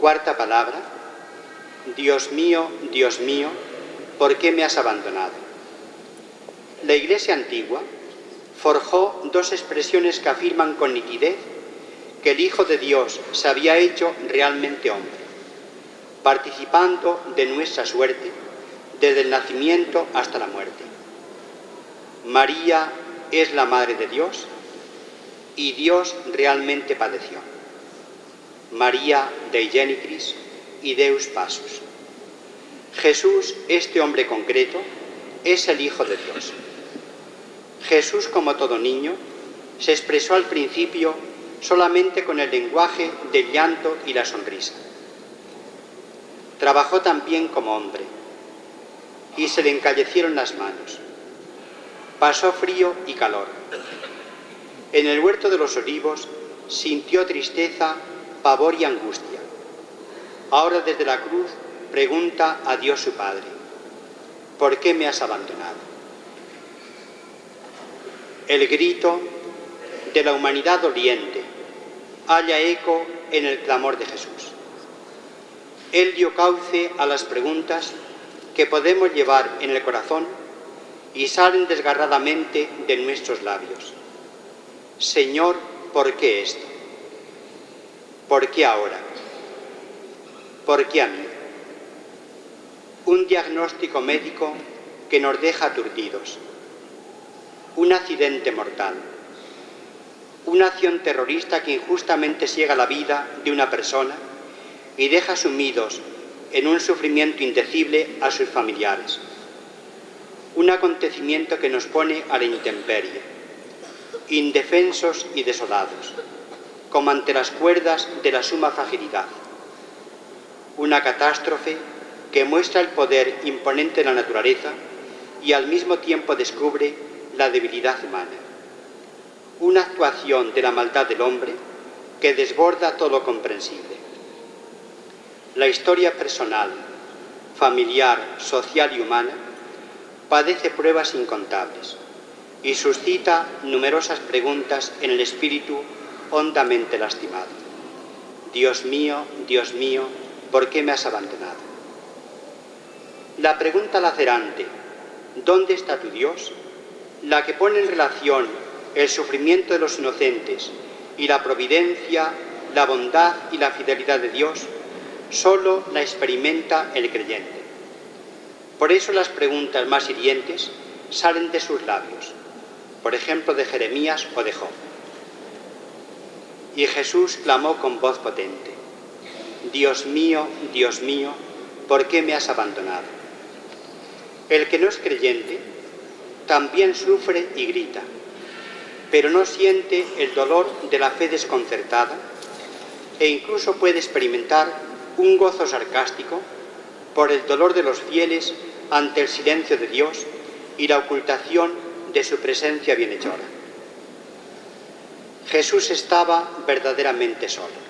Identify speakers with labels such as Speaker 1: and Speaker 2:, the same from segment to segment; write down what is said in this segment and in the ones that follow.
Speaker 1: Cuarta palabra. Dios mío, ¿por qué me has abandonado? La Iglesia antigua forjó dos expresiones que afirman con nitidez que el Hijo de Dios se había hecho realmente hombre, participando de nuestra suerte desde el nacimiento hasta la muerte. María es la Madre de Dios y Dios realmente padeció. María Dei Genitris y Deus Passus. Jesús, este hombre concreto, es el Hijo de Dios. Jesús, como todo niño, se expresó al principio solamente con el lenguaje del llanto y la sonrisa. Trabajó también como hombre y se le encallecieron las manos. Pasó frío y calor. En el huerto de los olivos sintió tristeza, pavor y angustia. Ahora desde la cruz pregunta a Dios su Padre: ¿por qué me has abandonado? El grito de la humanidad doliente halla eco en el clamor de Jesús. Él dio cauce a las preguntas que podemos llevar en el corazón y salen desgarradamente de nuestros labios. Señor, ¿por qué esto? ¿Por qué ahora? ¿Por qué a mí? Un diagnóstico médico que nos deja aturdidos. Un accidente mortal. Una acción terrorista que injustamente ciega la vida de una persona y deja sumidos en un sufrimiento indecible a sus familiares. Un acontecimiento que nos pone a la intemperie, indefensos y desolados, como ante las cuerdas de la suma fragilidad. Una catástrofe que muestra el poder imponente de la naturaleza y al mismo tiempo descubre la debilidad humana. Una actuación de la maldad del hombre que desborda todo lo comprensible. La historia personal, familiar, social y humana padece pruebas incontables y suscita numerosas preguntas en el espíritu hondamente lastimado. Dios mío, ¿por qué me has abandonado? La pregunta lacerante, ¿dónde está tu Dios?, la que pone en relación el sufrimiento de los inocentes y la providencia, la bondad y la fidelidad de Dios, solo la experimenta el creyente. Por eso las preguntas más hirientes salen de sus labios, por ejemplo de Jeremías o de Job. Y Jesús clamó con voz potente: Dios mío, ¿por qué me has abandonado? El que no es creyente también sufre y grita, pero no siente el dolor de la fe desconcertada e incluso puede experimentar un gozo sarcástico por el dolor de los fieles ante el silencio de Dios y la ocultación de su presencia bienhechora. Jesús estaba verdaderamente solo.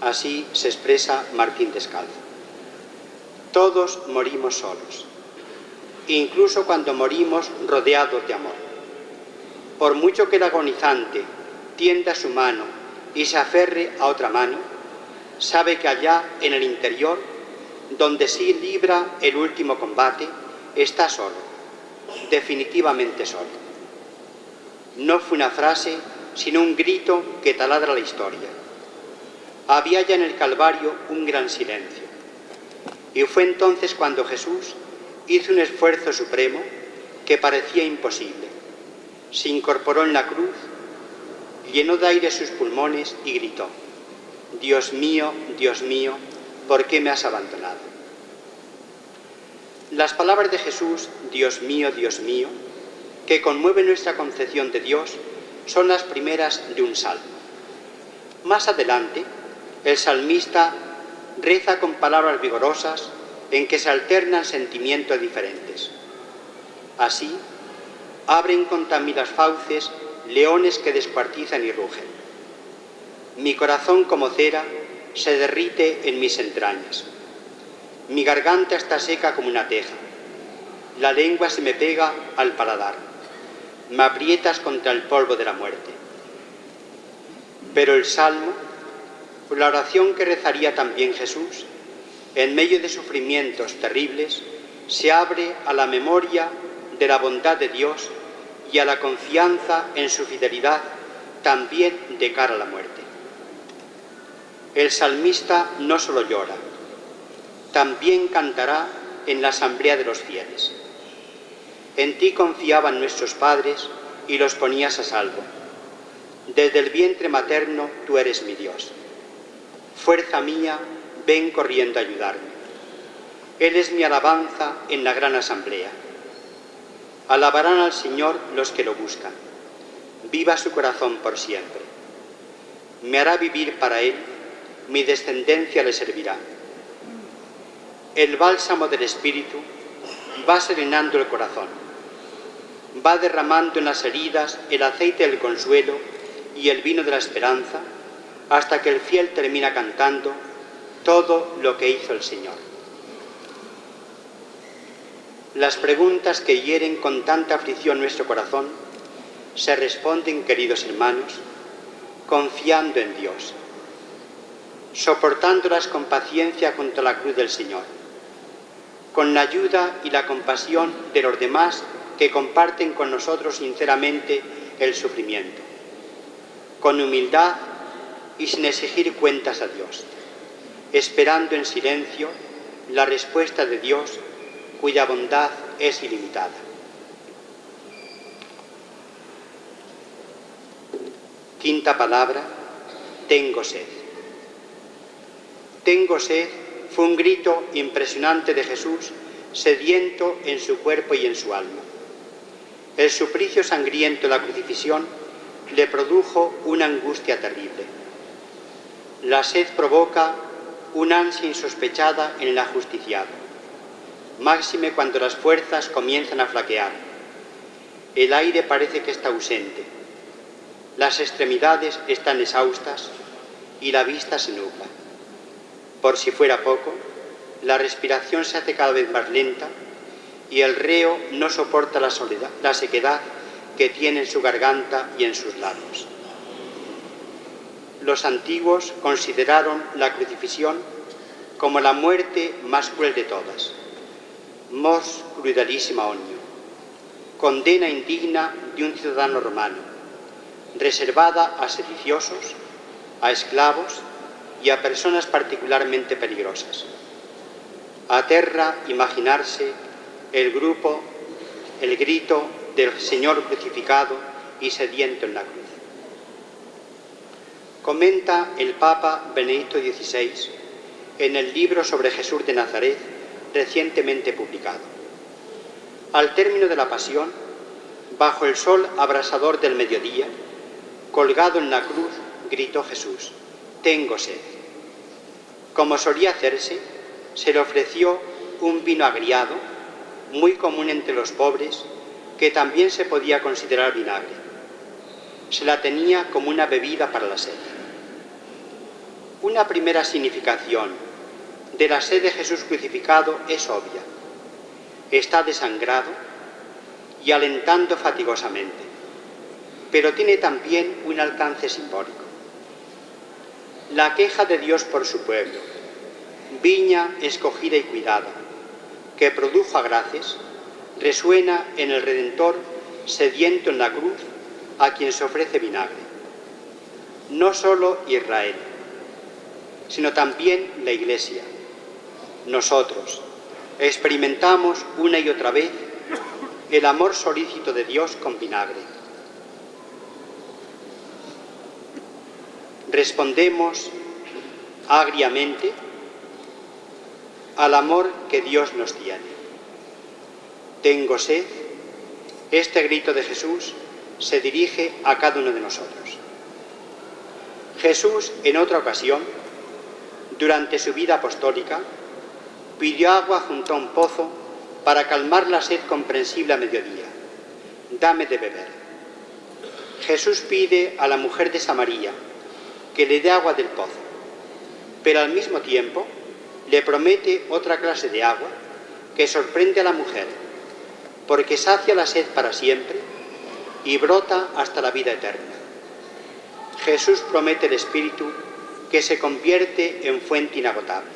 Speaker 1: Así se expresa Martín Descalzo. Todos morimos solos, incluso cuando morimos rodeados de amor. Por mucho que el agonizante tienda su mano y se aferre a otra mano, sabe que allá en el interior, donde sí libra el último combate, está solo, definitivamente solo. No fue una frase, sino un grito que taladra la historia. Había ya en el Calvario un gran silencio. Y fue entonces cuando Jesús hizo un esfuerzo supremo que parecía imposible. Se incorporó en la cruz, llenó de aire sus pulmones y gritó: Dios mío, ¿por qué me has abandonado? Las palabras de Jesús, Dios mío, que conmueven nuestra concepción de Dios, son las primeras de un salmo. Más adelante, el salmista reza con palabras vigorosas en que se alternan sentimientos diferentes. Así, abren contra mí las fauces leones que descuartizan y rugen. Mi corazón como cera se derrite en mis entrañas. Mi garganta está seca como una teja. La lengua se me pega al paladar. Me aprietas contra el polvo de la muerte. Pero el salmo Por la oración que rezaría también Jesús, en medio de sufrimientos terribles, se abre a la memoria de la bondad de Dios y a la confianza en su fidelidad también de cara a la muerte. El salmista no solo llora, también cantará en la asamblea de los fieles. En ti confiaban nuestros padres y los ponías a salvo. Desde el vientre materno tú eres mi Dios. Fuerza mía, ven corriendo a ayudarme. Él es mi alabanza en la gran asamblea. Alabarán al Señor los que lo buscan. Viva su corazón por siempre. Me hará vivir para Él, mi descendencia le servirá. El bálsamo del Espíritu va serenando el corazón. Va derramando en las heridas el aceite del consuelo y el vino de la esperanza, hasta que el fiel termina cantando todo lo que hizo el Señor. Las preguntas que hieren con tanta aflicción nuestro corazón se responden, queridos hermanos, confiando en Dios, soportándolas con paciencia junto a la cruz del Señor, con la ayuda y la compasión de los demás que comparten con nosotros sinceramente el sufrimiento, con humildad y sin exigir cuentas a Dios, esperando en silencio la respuesta de Dios, cuya bondad es ilimitada. Quinta palabra, tengo sed. Tengo sed fue un grito impresionante de Jesús, sediento en su cuerpo y en su alma. El suplicio sangriento de la crucifixión le produjo una angustia terrible. La sed provoca una ansia insospechada en el ajusticiado, máxime cuando las fuerzas comienzan a flaquear. El aire parece que está ausente, las extremidades están exhaustas y la vista se nubla. Por si fuera poco, la respiración se hace cada vez más lenta y el reo no soporta la sequedad que tiene en su garganta y en sus labios. Los antiguos consideraron la crucifixión como la muerte más cruel de todas, mors crudelissima omnium, condena indigna de un ciudadano romano, reservada a sediciosos, a esclavos y a personas particularmente peligrosas. Aterra imaginarse el grito del Señor crucificado y sediento en la cruz. Comenta el Papa Benedicto XVI en el libro sobre Jesús de Nazaret, recientemente publicado. Al término de la pasión, bajo el sol abrasador del mediodía, colgado en la cruz, gritó Jesús: tengo sed. Como solía hacerse, se le ofreció un vino agriado, muy común entre los pobres, que también se podía considerar vinagre. Se la tenía como una bebida para la sed. Una primera significación de la sed de Jesús crucificado es obvia. Está desangrado y alentando fatigosamente, pero tiene también un alcance simbólico. La queja de Dios por su pueblo, viña escogida y cuidada, que produjo agraces, resuena en el Redentor sediento en la cruz, a quien se ofrece vinagre. No solo Israel, sino también la Iglesia. Nosotros experimentamos una y otra vez el amor solícito de Dios con vinagre. Respondemos agriamente al amor que Dios nos tiene. Tengo sed. Este grito de Jesús se dirige a cada uno de nosotros. Jesús, en otra ocasión, durante su vida apostólica, pidió agua junto a un pozo para calmar la sed comprensible a mediodía. Dame de beber. Jesús pide a la mujer de Samaria que le dé agua del pozo, pero al mismo tiempo le promete otra clase de agua que sorprende a la mujer, porque sacia la sed para siempre y brota hasta la vida eterna. Jesús promete el Espíritu que se convierte en fuente inagotable.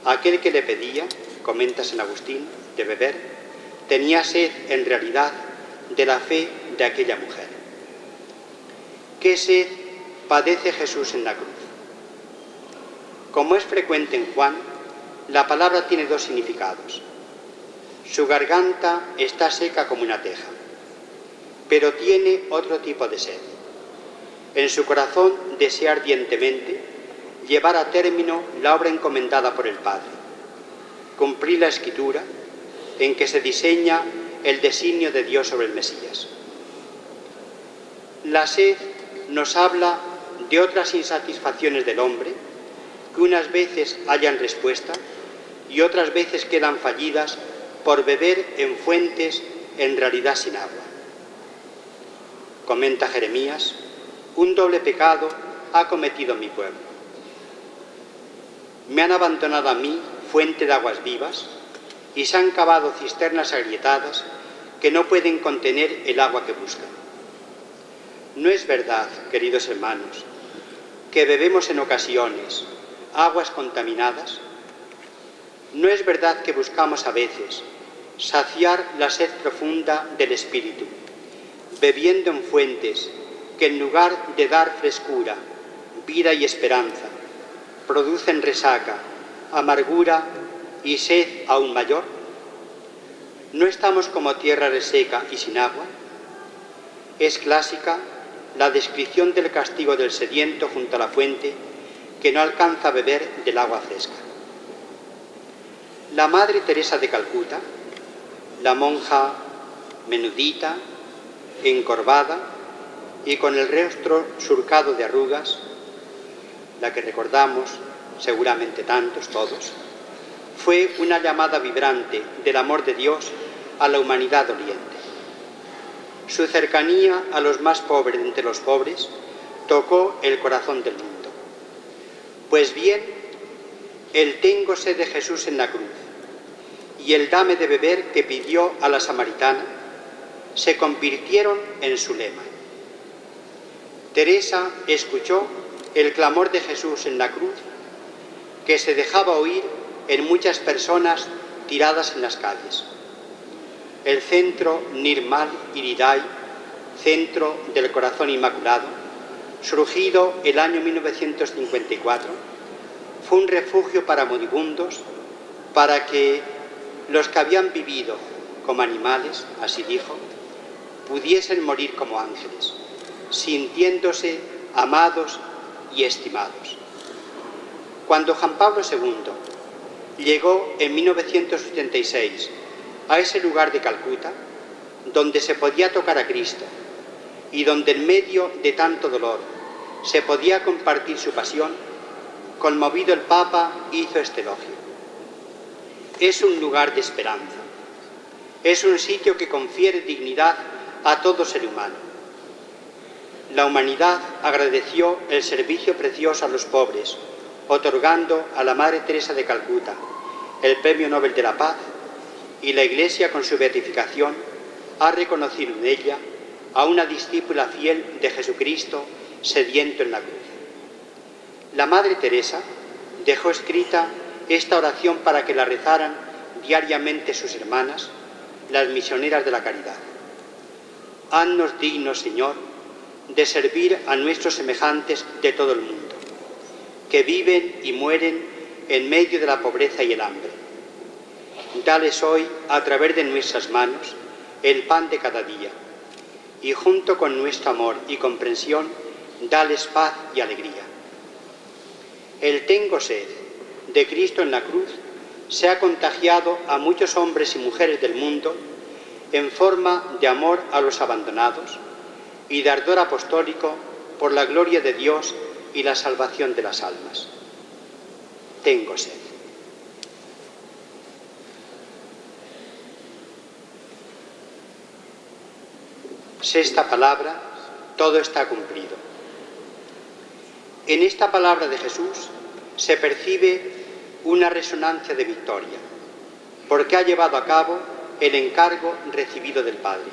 Speaker 1: Aquel que le pedía, comenta San Agustín, de beber, tenía sed en realidad de la fe de aquella mujer. ¿Qué sed padece Jesús en la cruz? Como es frecuente en Juan, la palabra tiene dos significados. Su garganta está seca como una teja, pero tiene otro tipo de sed. En su corazón desea ardientemente llevar a término la obra encomendada por el Padre, cumplir la Escritura en que se diseña el designio de Dios sobre el Mesías. La sed nos habla de otras insatisfacciones del hombre que unas veces hallan respuesta y otras veces quedan fallidas por beber en fuentes en realidad sin agua. Comenta Jeremías: un doble pecado ha cometido mi pueblo. Me han abandonado a mí, fuente de aguas vivas, y se han cavado cisternas agrietadas que no pueden contener el agua que buscan. No es verdad, queridos hermanos, que bebemos en ocasiones aguas contaminadas. No es verdad que buscamos a veces saciar la sed profunda del espíritu, bebiendo en fuentes que en lugar de dar frescura, vida y esperanza, producen resaca, amargura y sed aún mayor. ¿No estamos como tierra reseca y sin agua? Es clásica la descripción del castigo del sediento junto a la fuente que no alcanza a beber del agua fresca. La Madre Teresa de Calcuta, la monja menudita, encorvada y con el rostro surcado de arrugas, la que recordamos seguramente tantos todos, fue una llamada vibrante del amor de Dios a la humanidad doliente. Su cercanía a los más pobres de entre los pobres tocó el corazón del mundo. Pues bien, el tengo sed de Jesús en la cruz y el dame de beber que pidió a la samaritana se convirtieron en su lema. Teresa escuchó el clamor de Jesús en la cruz, que se dejaba oír en muchas personas tiradas en las calles. El centro Nirmal Iridai, centro del corazón inmaculado, surgido el año 1954, fue un refugio para moribundos, para que los que habían vivido como animales, así dijo, pudiesen morir como ángeles, sintiéndose amados y estimados. Cuando Juan Pablo II llegó en 1986 a ese lugar de Calcuta, donde se podía tocar a Cristo y donde en medio de tanto dolor se podía compartir su pasión, conmovido el Papa hizo este elogio. Es un lugar de esperanza, es un sitio que confiere dignidad a todo ser humano. La humanidad agradeció el servicio precioso a los pobres, otorgando a la Madre Teresa de Calcuta el Premio Nobel de la Paz, y la Iglesia con su beatificación ha reconocido en ella a una discípula fiel de Jesucristo sediento en la cruz. La Madre Teresa dejó escrita esta oración para que la rezaran diariamente sus hermanas, las misioneras de la caridad. Haznos dignos, Señor, de servir a nuestros semejantes de todo el mundo, que viven y mueren en medio de la pobreza y el hambre. Dales hoy, a través de nuestras manos, el pan de cada día, y junto con nuestro amor y comprensión, dales paz y alegría. El tengo sed de Cristo en la cruz se ha contagiado a muchos hombres y mujeres del mundo en forma de amor a los abandonados y de ardor apostólico por la gloria de Dios y la salvación de las almas. Tengo sed. Sexta palabra, todo está cumplido. En esta palabra de Jesús se percibe una resonancia de victoria, porque ha llevado a cabo el encargo recibido del Padre.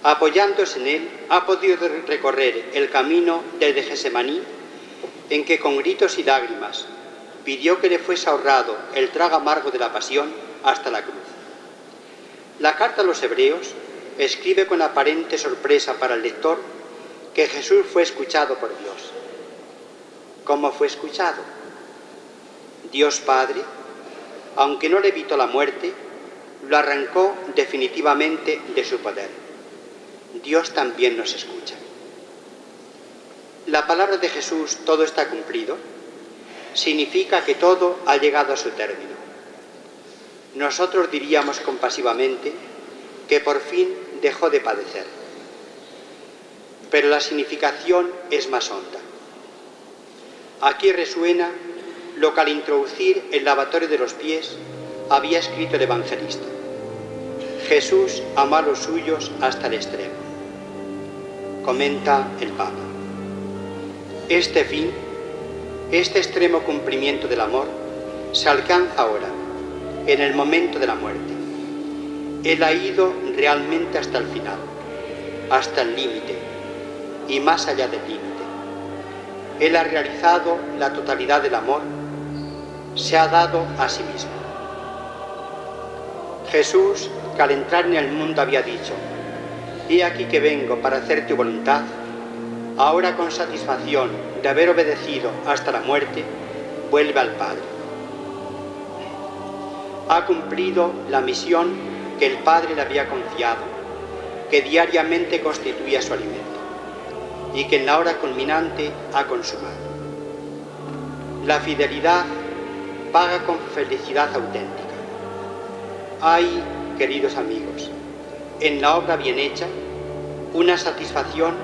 Speaker 1: Apoyándose en él, ha podido recorrer el camino desde Gesemaní en que con gritos y lágrimas pidió que le fuese ahorrado el trago amargo de la pasión hasta la cruz. La carta a los Hebreos escribe con aparente sorpresa para el lector que Jesús fue escuchado por Dios. ¿Cómo fue escuchado? Dios Padre, aunque no le evitó la muerte, lo arrancó definitivamente de su poder. Dios también nos escucha. La palabra de Jesús, todo está cumplido, significa que todo ha llegado a su término. Nosotros diríamos compasivamente que por fin dejó de padecer. Pero la significación es más honda. Aquí resuena lo que al introducir el lavatorio de los pies había escrito el evangelista. Jesús amó a los suyos hasta el extremo. Comenta el Papa. Este fin, este extremo cumplimiento del amor, se alcanza ahora, en el momento de la muerte. Él ha ido realmente hasta el final, hasta el límite y más allá del límite. Él ha realizado la totalidad del amor, se ha dado a sí mismo. Jesús, que al entrar en el mundo había dicho: «He aquí que vengo para hacer tu voluntad», ahora con satisfacción de haber obedecido hasta la muerte, vuelve al Padre. Ha cumplido la misión que el Padre le había confiado, que diariamente constituía su alimento, y que en la hora culminante ha consumado. La fidelidad paga con felicidad auténtica. Hay, queridos amigos, en la obra bien hecha, una satisfacción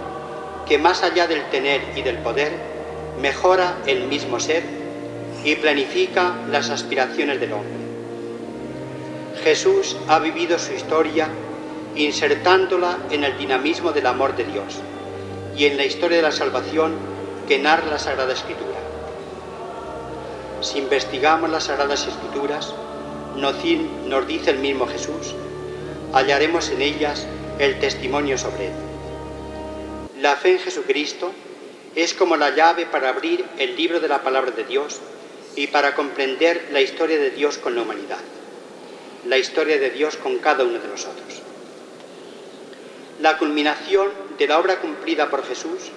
Speaker 1: que más allá del tener y del poder, mejora el mismo ser y planifica las aspiraciones del hombre. Jesús ha vivido su historia insertándola en el dinamismo del amor de Dios y en la historia de la salvación que narra la Sagrada Escritura. Si investigamos las Sagradas Escrituras, nos dice el mismo Jesús, hallaremos en ellas el testimonio sobre él. La fe en Jesucristo es como la llave para abrir el libro de la palabra de Dios y para comprender la historia de Dios con la humanidad, la historia de Dios con cada uno de nosotros. La culminación de la obra cumplida por Jesús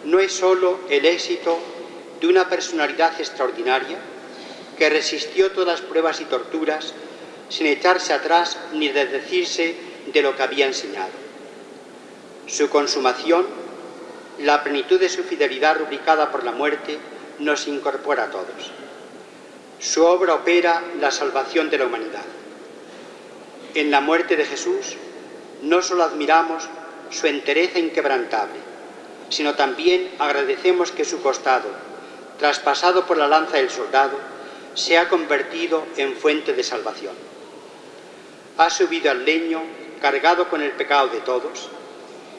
Speaker 1: no es sólo el éxito de una personalidad extraordinaria que resistió todas las pruebas y torturas sin echarse atrás ni desdecirse de lo que había enseñado. Su consumación, la plenitud de su fidelidad rubricada por la muerte, nos incorpora a todos. Su obra opera la salvación de la humanidad. En la muerte de Jesús no solo admiramos su entereza inquebrantable, sino también agradecemos que su costado, traspasado por la lanza del soldado, se ha convertido en fuente de salvación. Ha subido al leño cargado con el pecado de todos,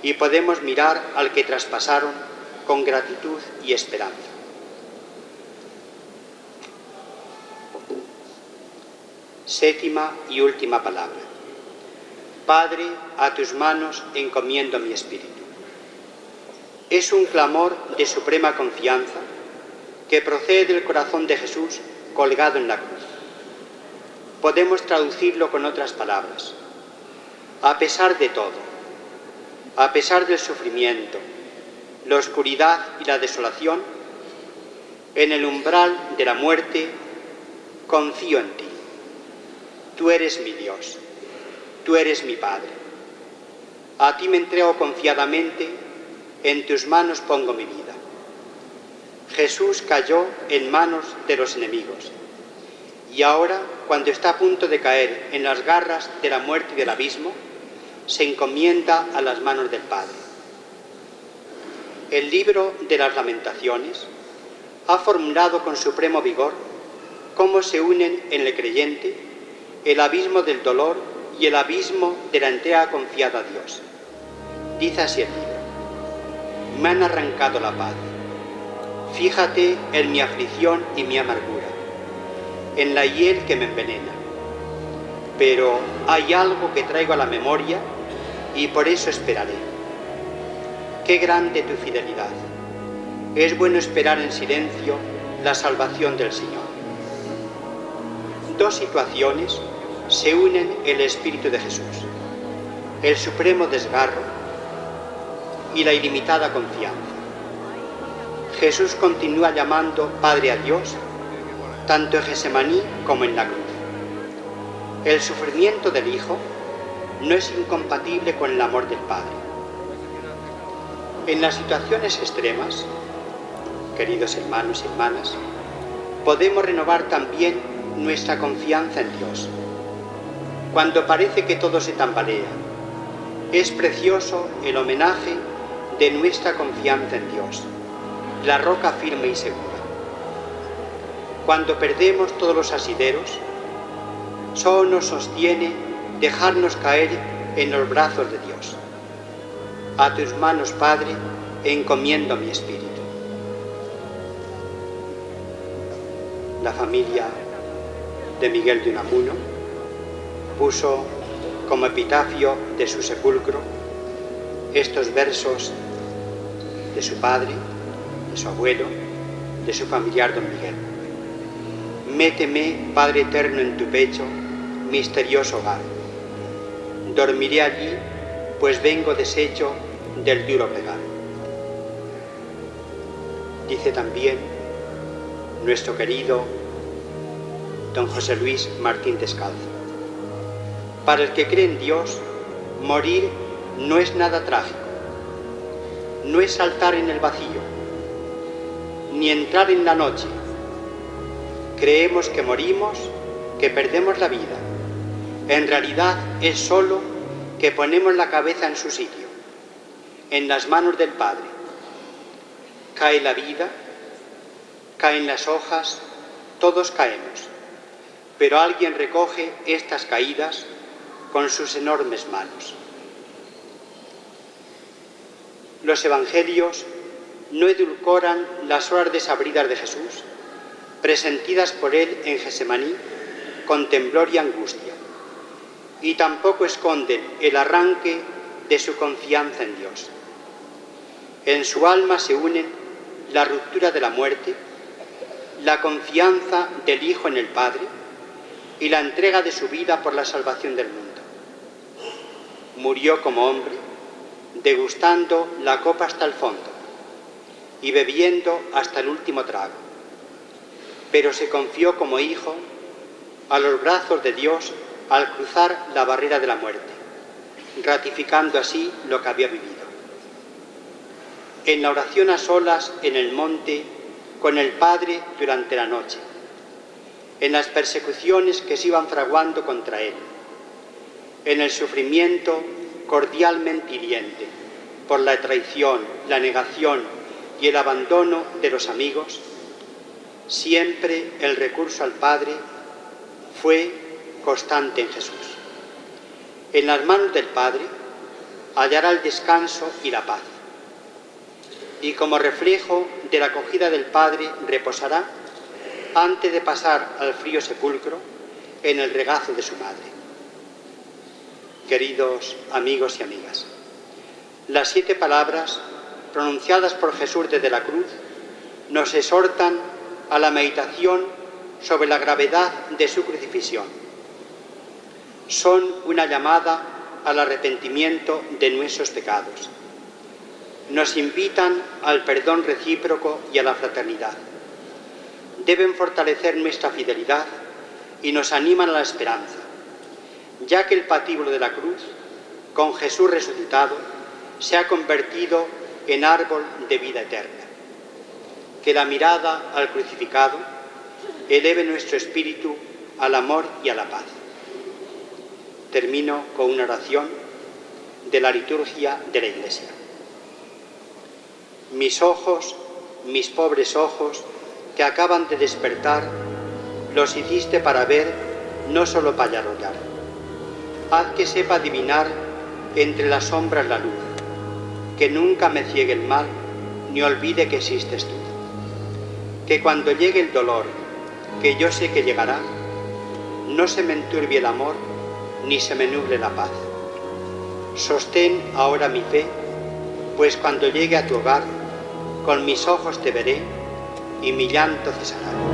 Speaker 1: y podemos mirar al que traspasaron con gratitud y esperanza. Séptima y última palabra. Padre, a tus manos encomiendo mi espíritu. Es un clamor de suprema confianza que procede del corazón de Jesús colgado en la cruz. Podemos traducirlo con otras palabras. A pesar de todo, a pesar del sufrimiento, la oscuridad y la desolación, en el umbral de la muerte, confío en ti. Tú eres mi Dios, tú eres mi Padre. A ti me entrego confiadamente, en tus manos pongo mi vida. Jesús cayó en manos de los enemigos, y ahora, cuando está a punto de caer en las garras de la muerte y del abismo, se encomienda a las manos del Padre. El libro de las Lamentaciones ha formulado con supremo vigor cómo se unen en el creyente el abismo del dolor y el abismo de la entrega confiada a Dios. Dice así el libro: me han arrancado la paz. Fíjate en mi aflicción y mi amargura, en la hiel que me envenena. Pero hay algo que traigo a la memoria y por eso esperaré. Qué grande tu fidelidad, es bueno esperar en silencio la salvación del Señor. Dos situaciones se unen en el Espíritu de Jesús: el supremo desgarro y la ilimitada confianza. Jesús continúa llamando Padre a Dios, tanto en Getsemaní como en la cruz. El sufrimiento del Hijo no es incompatible con el amor del Padre. En las situaciones extremas, queridos hermanos y hermanas, podemos renovar también nuestra confianza en Dios. Cuando parece que todo se tambalea, es precioso el homenaje de nuestra confianza en Dios, la roca firme y segura. Cuando perdemos todos los asideros, solo nos sostiene dejarnos caer en los brazos de Dios. A tus manos, Padre, encomiendo mi espíritu. La familia de Miguel de Unamuno puso como epitafio de su sepulcro estos versos de su padre, de su abuelo, de su familiar don Miguel. Méteme, Padre eterno, en tu pecho, misterioso hogar. Dormiré allí, pues vengo deshecho del duro plegar. Dice también nuestro querido don José Luis Martín Descalzo: para el que cree en Dios, morir no es nada trágico, no es saltar en el vacío, ni entrar en la noche. Creemos que morimos, que perdemos la vida. En realidad es solo que ponemos la cabeza en su sitio, en las manos del Padre. Cae la vida, caen las hojas, todos caemos, pero alguien recoge estas caídas con sus enormes manos. Los evangelios no edulcoran las horas desabridas de Jesús, presentidas por él en Getsemaní con temblor y angustia, y tampoco esconden el arranque de su confianza en Dios. En su alma se unen la ruptura de la muerte, la confianza del Hijo en el Padre y la entrega de su vida por la salvación del mundo. Murió como hombre, degustando la copa hasta el fondo y bebiendo hasta el último trago, pero se confió como hijo a los brazos de Dios al cruzar la barrera de la muerte, ratificando así lo que había vivido. En la oración a solas en el monte con el Padre durante la noche, en las persecuciones que se iban fraguando contra él, en el sufrimiento cordialmente hiriente por la traición, la negación y el abandono de los amigos, siempre el recurso al Padre fue constante en Jesús. En las manos del Padre hallará el descanso y la paz, y como reflejo de la acogida del Padre reposará, antes de pasar al frío sepulcro, en el regazo de su madre. Queridos amigos y amigas, las 7 palabras pronunciadas por Jesús desde la cruz nos exhortan a la meditación sobre la gravedad de su crucifixión. Son una llamada al arrepentimiento de nuestros pecados. Nos invitan al perdón recíproco y a la fraternidad. Deben fortalecer nuestra fidelidad y nos animan a la esperanza, ya que el patíbulo de la cruz, con Jesús resucitado, se ha convertido en árbol de vida eterna. Que la mirada al crucificado eleve nuestro espíritu al amor y a la paz. Termino con una oración de la liturgia de la Iglesia. Mis ojos, mis pobres ojos, que acaban de despertar, los hiciste para ver, no solo para arrollar. Haz que sepa adivinar entre las sombras la luz, que nunca me ciegue el mal, ni olvide que existes tú. Que cuando llegue el dolor, que yo sé que llegará, no se me enturbie el amor, ni se me nuble la paz. Sostén ahora mi fe, pues cuando llegue a tu hogar, con mis ojos te veré y mi llanto cesará.